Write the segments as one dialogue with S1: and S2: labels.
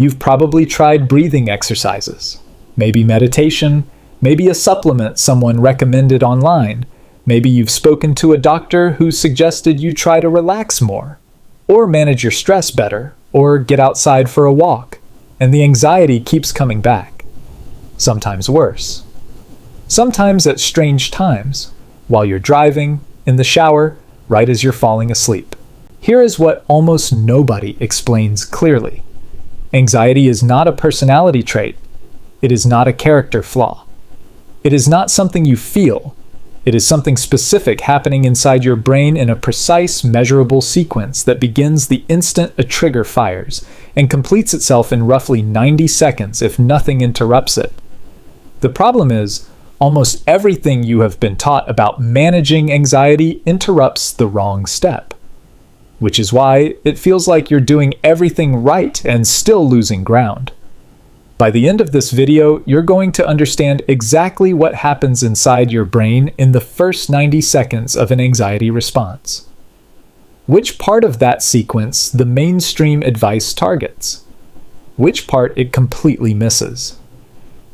S1: You've probably tried breathing exercises, maybe meditation, maybe a supplement someone recommended online. Maybe you've spoken to a doctor who suggested you try to relax more, or manage your stress better, or get outside for a walk, and the anxiety keeps coming back. Sometimes worse. Sometimes at strange times, while you're driving, in the shower, right as you're falling asleep. Here is what almost nobody explains clearly. Anxiety is not a personality trait. It is not a character flaw. It is not something you feel. It is something specific happening inside your brain in a precise, measurable sequence that begins the instant a trigger fires and completes itself in roughly 90 seconds if nothing interrupts it. The problem is, almost everything you have been taught about managing anxiety interrupts the wrong step, which is why it feels like you're doing everything right and still losing ground. By the end of this video, you're going to understand exactly what happens inside your brain in the first 90 seconds of an anxiety response. Which part of that sequence the mainstream advice targets? Which part it completely misses?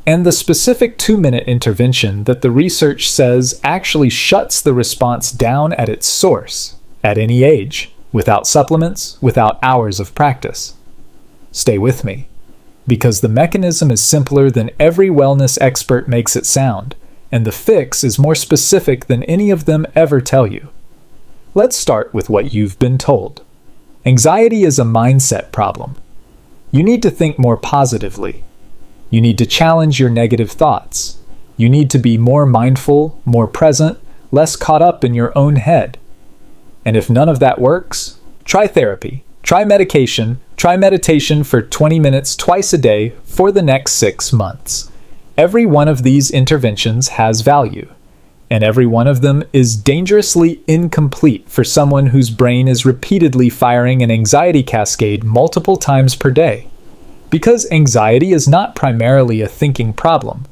S1: And the specific 2-minute intervention that the research says actually shuts the response down at its source, at any age, without supplements, without hours of practice. Stay with me, because the mechanism is simpler than every wellness expert makes it sound, and the fix is more specific than any of them ever tell you. Let's start with what you've been told. Anxiety is a mindset problem. You need to think more positively. You need to challenge your negative thoughts. You need to be more mindful, more present, less caught up in your own head. And if none of that works, try therapy. Try medication. Try meditation for 20 minutes twice a day for the next 6 months. Every one of these interventions has value, and every one of them is dangerously incomplete for someone whose brain is repeatedly firing an anxiety cascade multiple times per day. Because anxiety is not primarily a thinking problem.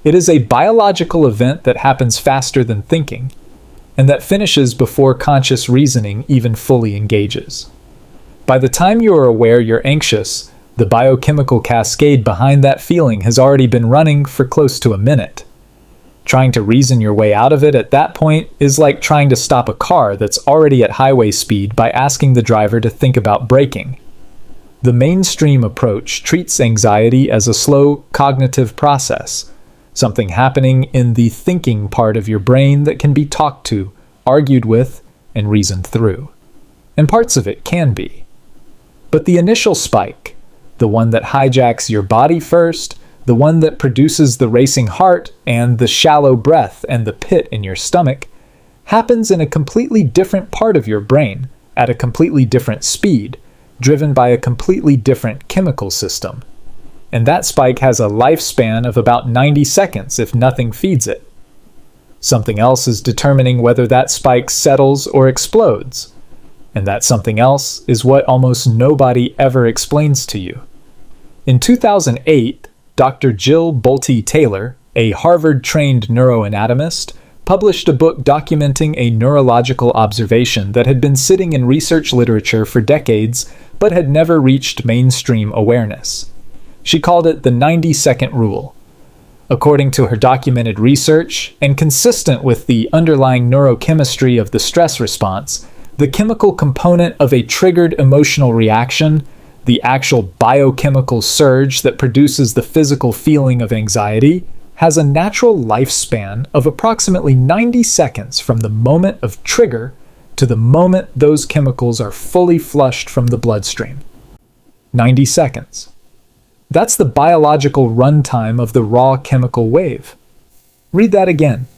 S1: It is a biological event that happens faster than thinking, and that finishes before conscious reasoning even fully engages. By the time you are aware you're anxious, the biochemical cascade behind that feeling has already been running for close to a minute. Trying to reason your way out of it at that point is like trying to stop a car that's already at highway speed by asking the driver to think about braking. The mainstream approach treats anxiety as a slow cognitive process, something happening in the thinking part of your brain that can be talked to, argued with, and reasoned through. And parts of it can be. But the initial spike, the one that hijacks your body first, the one that produces the racing heart and the shallow breath and the pit in your stomach, happens in a completely different part of your brain, at a completely different speed, driven by a completely different chemical system. And that spike has a lifespan of about 90 seconds if nothing feeds it. Something else is determining whether that spike settles or explodes. And that something else is what almost nobody ever explains to you. In 2008, Dr. Jill Bolte Taylor, a Harvard-trained neuroanatomist, published a book documenting a neurological observation that had been sitting in research literature for decades but had never reached mainstream awareness. She called it the 90-second rule. According to her documented research, and consistent with the underlying neurochemistry of the stress response, the chemical component of a triggered emotional reaction, the actual biochemical surge that produces the physical feeling of anxiety, has a natural lifespan of approximately 90 seconds from the moment of trigger to the moment those chemicals are fully flushed from the bloodstream. 90 seconds. That's the biological runtime of the raw chemical wave. Read that again.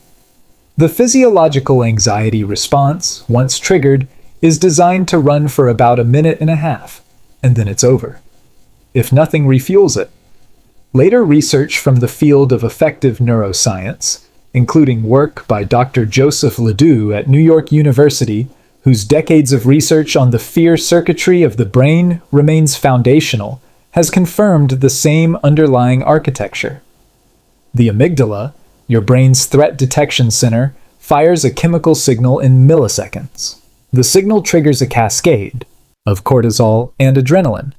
S1: The physiological anxiety response, once triggered, is designed to run for about 1.5 minutes, and then it's over, if nothing refuels it. Later research from the field of affective neuroscience, including work by Dr. Joseph Ledoux at New York University, whose decades of research on the fear circuitry of the brain remains foundational, has confirmed the same underlying architecture. The amygdala, your brain's threat detection center, fires a chemical signal in milliseconds. The signal triggers a cascade of cortisol and adrenaline.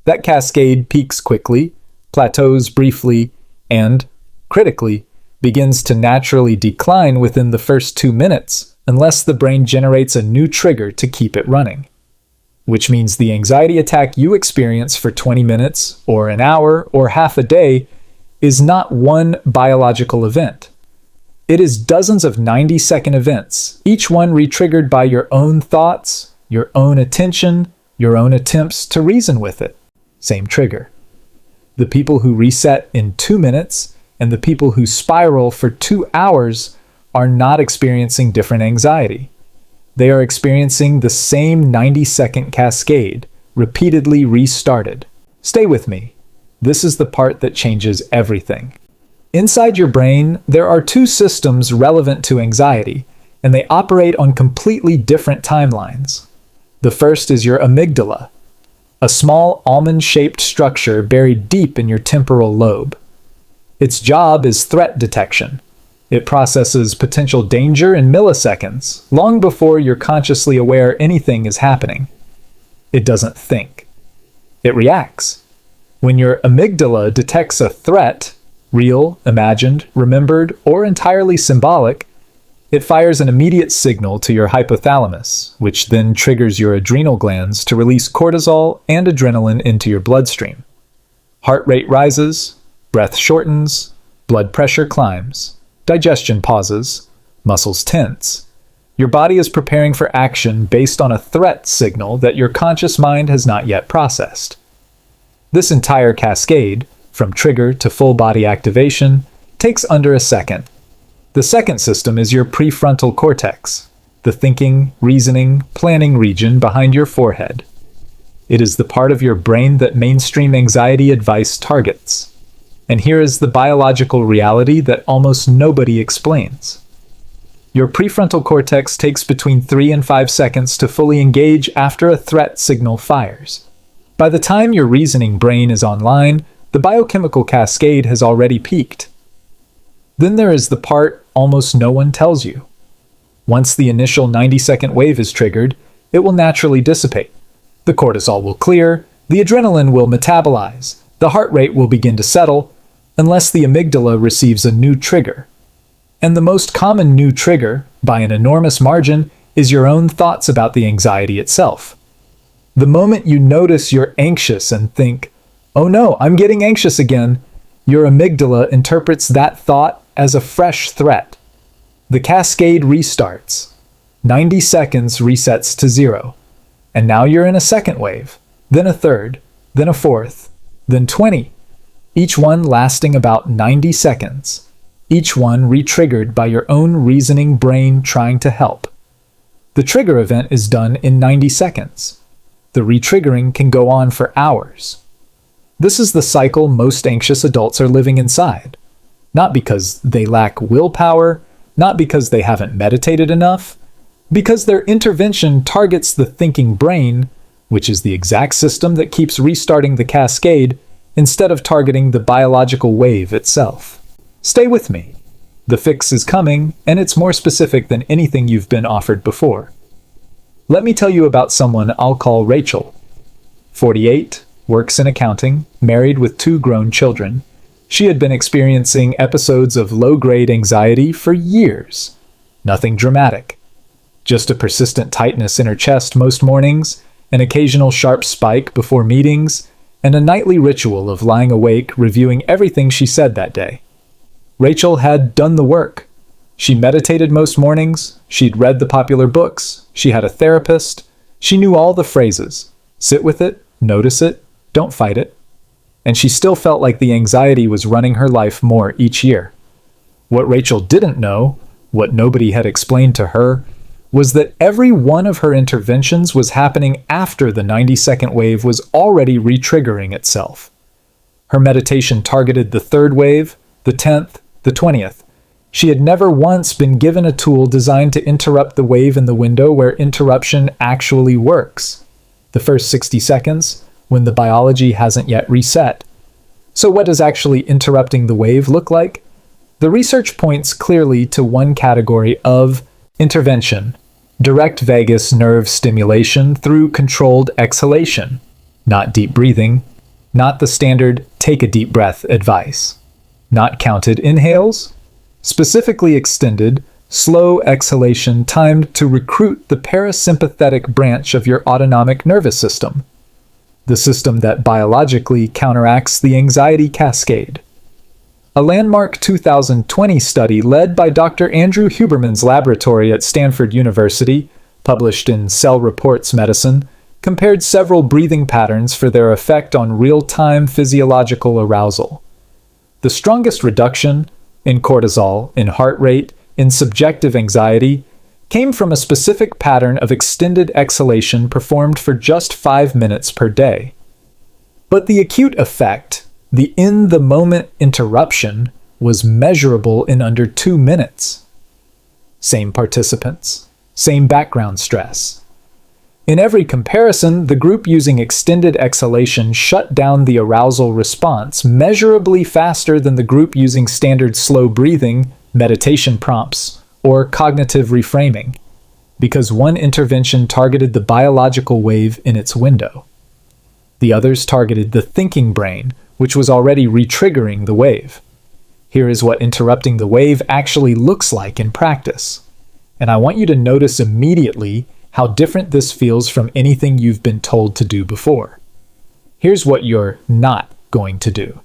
S1: That cascade peaks quickly, plateaus briefly, and, critically, begins to naturally decline within the first 2 minutes unless the brain generates a new trigger to keep it running. Which means the anxiety attack you experience for 20 minutes, or an hour, or half a day is not one biological event. It is dozens of 90-second events, each one re-triggered by your own thoughts, your own attention, your own attempts to reason with it. Same trigger. The people who reset in 2 minutes and the people who spiral for 2 hours are not experiencing different anxiety. They are experiencing the same 90-second cascade, repeatedly restarted. Stay with me. This is the part that changes everything. Inside your brain, there are 2 systems relevant to anxiety, and they operate on completely different timelines. The first is your amygdala, a small almond-shaped structure buried deep in your temporal lobe. Its job is threat detection. It processes potential danger in milliseconds, long before you're consciously aware anything is happening. It doesn't think. It reacts. When your amygdala detects a threat, real, imagined, remembered, or entirely symbolic, it fires an immediate signal to your hypothalamus, which then triggers your adrenal glands to release cortisol and adrenaline into your bloodstream. Heart rate rises, breath shortens, blood pressure climbs, digestion pauses, muscles tense. Your body is preparing for action based on a threat signal that your conscious mind has not yet processed. This entire cascade, from trigger to full body activation, takes under a second. The second system is your prefrontal cortex, the thinking, reasoning, planning region behind your forehead. It is the part of your brain that mainstream anxiety advice targets. And here is the biological reality that almost nobody explains. Your prefrontal cortex takes between 3 and 5 seconds to fully engage after a threat signal fires. By the time your reasoning brain is online, the biochemical cascade has already peaked. Then there is the part almost no one tells you. Once the initial 90-second wave is triggered, it will naturally dissipate. The cortisol will clear, the adrenaline will metabolize, the heart rate will begin to settle, unless the amygdala receives a new trigger. And the most common new trigger, by an enormous margin, is your own thoughts about the anxiety itself. The moment you notice you're anxious and think, "Oh no, I'm getting anxious again," your amygdala interprets that thought as a fresh threat. The cascade restarts. 90 seconds resets to 0. And now you're in a second wave, then a third, then a fourth, then 20. Each one lasting about 90 seconds. Each one re-triggered by your own reasoning brain trying to help. The trigger event is done in 90 seconds. The re-triggering can go on for hours. This is the cycle most anxious adults are living inside. Not because they lack willpower, not because they haven't meditated enough, because their intervention targets the thinking brain, which is the exact system that keeps restarting the cascade, instead of targeting the biological wave itself. Stay with me. The fix is coming, and it's more specific than anything you've been offered before. Let me tell you about someone I'll call Rachel. 48, works in accounting, married with 2 grown children. She had been experiencing episodes of low-grade anxiety for years. Nothing dramatic. Just a persistent tightness in her chest most mornings, an occasional sharp spike before meetings, and a nightly ritual of lying awake reviewing everything she said that day. Rachel had done the work. She meditated most mornings, she'd read the popular books, she had a therapist, she knew all the phrases. Sit with it, notice it, don't fight it. And she still felt like the anxiety was running her life more each year. What Rachel didn't know, what nobody had explained to her, was that every one of her interventions was happening after the 90-second wave was already re-triggering itself. Her meditation targeted the 3rd wave, the 10th, the 20th. She had never once been given a tool designed to interrupt the wave in the window where interruption actually works. The first 60 seconds, when the biology hasn't yet reset. So what does actually interrupting the wave look like? The research points clearly to one category of intervention: direct vagus nerve stimulation through controlled exhalation. Not deep breathing, not the standard take a deep breath advice. Not counted inhales, specifically extended, slow exhalation timed to recruit the parasympathetic branch of your autonomic nervous system, the system that biologically counteracts the anxiety cascade. A landmark 2020 study led by Dr. Andrew Huberman's laboratory at Stanford University, published in Cell Reports Medicine, compared several breathing patterns for their effect on real-time physiological arousal. The strongest reduction in cortisol, in heart rate, in subjective anxiety, came from a specific pattern of extended exhalation performed for just 5 minutes per day. But the acute effect, the in-the-moment interruption, was measurable in under 2 minutes. Same participants, same background stress. In every comparison, the group using extended exhalation shut down the arousal response measurably faster than the group using standard slow breathing, meditation prompts, or cognitive reframing, because one intervention targeted the biological wave in its window. The others targeted the thinking brain, which was already re-triggering the wave. Here is what interrupting the wave actually looks like in practice. And I want you to notice immediately how different this feels from anything you've been told to do before. Here's what you're not going to do.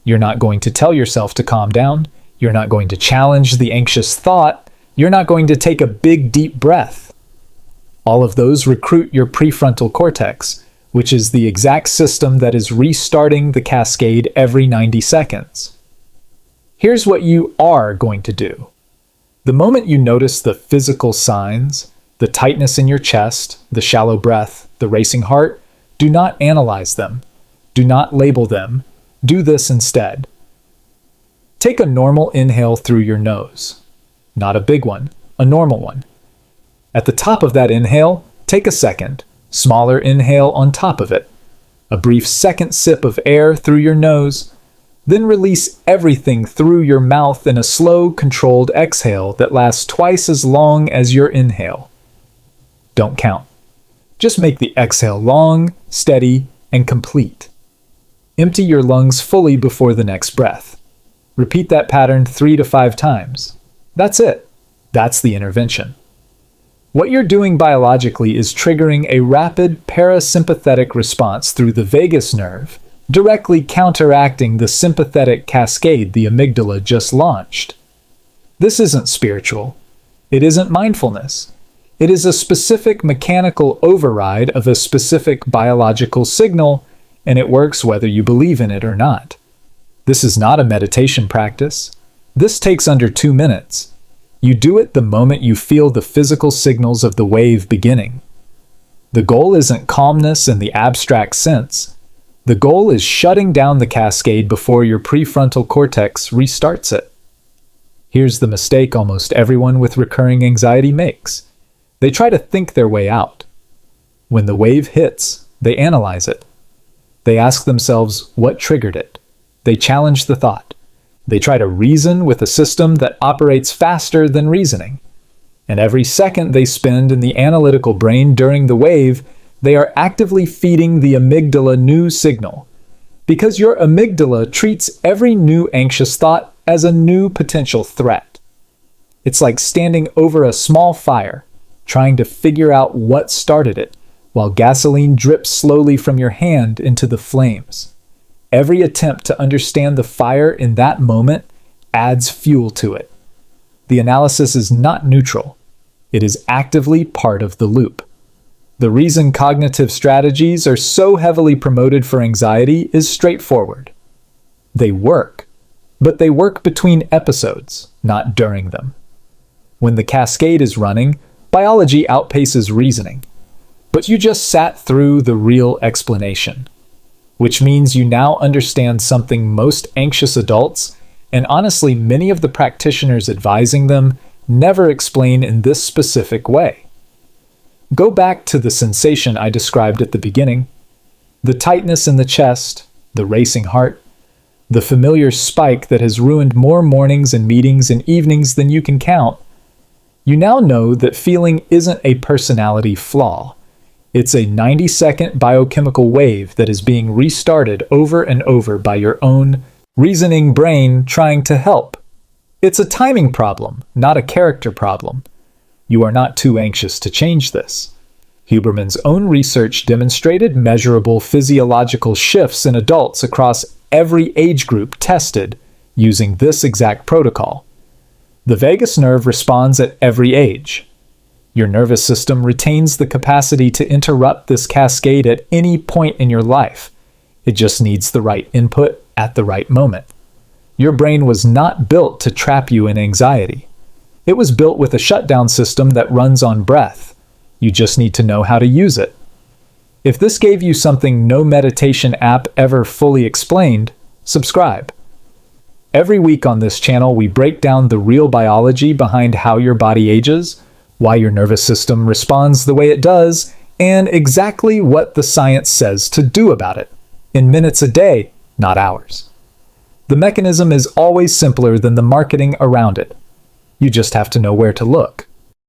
S1: You're not going to tell yourself to calm down. You're not going to challenge the anxious thought. You're not going to take a big, deep breath. All of those recruit your prefrontal cortex, which is the exact system that is restarting the cascade every 90 seconds. Here's what you are going to do. The moment you notice the physical signs, the tightness in your chest, the shallow breath, the racing heart, do not analyze them. Do not label them. Do this instead. Take a normal inhale through your nose. Not a big one, a normal one. At the top of that inhale, take a second, smaller inhale on top of it. A brief second sip of air through your nose. Then release everything through your mouth in a slow, controlled exhale that lasts twice as long as your inhale. Don't count. Just make the exhale long, steady, and complete. Empty your lungs fully before the next breath. Repeat that pattern 3 to 5 times. That's it. That's the intervention. What you're doing biologically is triggering a rapid parasympathetic response through the vagus nerve, directly counteracting the sympathetic cascade the amygdala just launched. This isn't spiritual. It isn't mindfulness. It is a specific mechanical override of a specific biological signal, and it works whether you believe in it or not. This is not a meditation practice. This takes under 2 minutes. You do it the moment you feel the physical signals of the wave beginning. The goal isn't calmness in the abstract sense. The goal is shutting down the cascade before your prefrontal cortex restarts it. Here's the mistake almost everyone with recurring anxiety makes. They try to think their way out. When the wave hits, they analyze it. They ask themselves what triggered it. They challenge the thought. They try to reason with a system that operates faster than reasoning. And every second they spend in the analytical brain during the wave, they are actively feeding the amygdala new signal. Because your amygdala treats every new anxious thought as a new potential threat. It's like standing over a small fire, trying to figure out what started it, while gasoline drips slowly from your hand into the flames. Every attempt to understand the fire in that moment adds fuel to it. The analysis is not neutral. It is actively part of the loop. The reason cognitive strategies are so heavily promoted for anxiety is straightforward. They work, but they work between episodes, not during them. When the cascade is running, biology outpaces reasoning. But you just sat through the real explanation, which means you now understand something most anxious adults, and honestly many of the practitioners advising them, never explain in this specific way. Go back to the sensation I described at the beginning. The tightness in the chest, the racing heart, the familiar spike that has ruined more mornings and meetings and evenings than you can count. You now know that feeling isn't a personality flaw. It's a 90-second biochemical wave that is being restarted over and over by your own reasoning brain trying to help. It's a timing problem, not a character problem. You are not too anxious to change this. Huberman's own research demonstrated measurable physiological shifts in adults across every age group tested using this exact protocol. The vagus nerve responds at every age. Your nervous system retains the capacity to interrupt this cascade at any point in your life. It just needs the right input at the right moment. Your brain was not built to trap you in anxiety. It was built with a shutdown system that runs on breath. You just need to know how to use it. If this gave you something no meditation app ever fully explained, subscribe. Every week on this channel, we break down the real biology behind how your body ages, why your nervous system responds the way it does, and exactly what the science says to do about it, in minutes a day, not hours. The mechanism is always simpler than the marketing around it. You just have to know where to look.